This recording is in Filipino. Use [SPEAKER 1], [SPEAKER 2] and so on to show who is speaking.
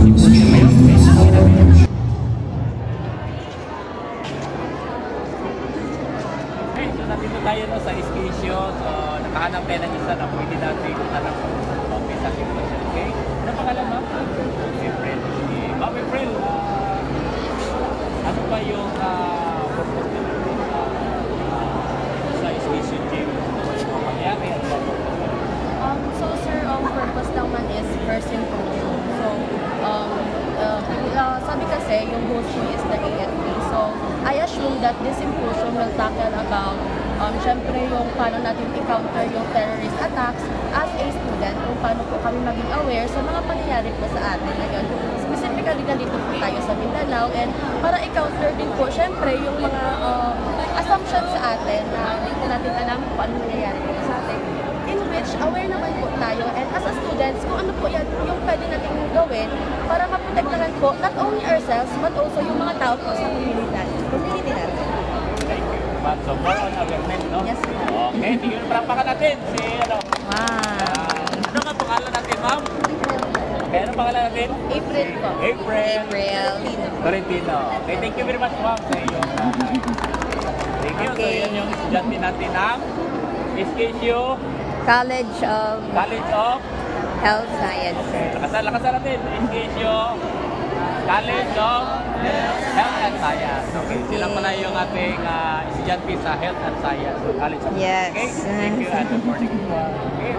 [SPEAKER 1] Okay, so nandito tayo no, sa Esquisio. So, nakahanap tayo ng isa na pwede natin tanong okay sa sitwasyon. Okay? Ano pangalan mo? Si April. Ma'am April, ano ba yung purpose nyo sa Esquisio Gym? Ano mangyari? Ano ba
[SPEAKER 2] So sir, purpose naman is first symposium. So, sabi kasi yung host niya is the AFP. So, I assume that this symposium will tackle about syempre yung paano natin i-counter yung terrorist attacks as a student, kung paano po kami maging aware sa mga pangyayari po sa atin ngayon. Specifically nandito po tayo sa Mindanao and para i-counter din po syempre yung mga assumptions sa atin na hindi po natin alam kung ano nangyayari po sa atin. In which aware naman po tayo and as a students kung ano po yan yung pwede natin gawin para maprotektahan po not only ourselves but also yung mga tao po sa community natin.
[SPEAKER 1] Thank you. So more on awareness, no?
[SPEAKER 2] Yes, ma'am.
[SPEAKER 1] Okay, tingnan yung prampakan natin. Si, ano?
[SPEAKER 2] Wow!
[SPEAKER 1] Ano nga pangalan natin, ma'am? Okay, ano pangalan natin?
[SPEAKER 2] April po.
[SPEAKER 1] April.
[SPEAKER 2] April.
[SPEAKER 1] Torrentino. Okay, thank you very much, ma'am. Sa iyong thank you.
[SPEAKER 2] Okay.
[SPEAKER 1] So, yun yung estudyante natin ng Esquisio
[SPEAKER 2] College of Health Science.
[SPEAKER 1] Okay, lakasan natin. Esquisio College of Health and Science. Okay, sila pala yung ating estudyante sa Health and Science College of
[SPEAKER 2] Yes.
[SPEAKER 1] Okay, thank you and good morning. Okay,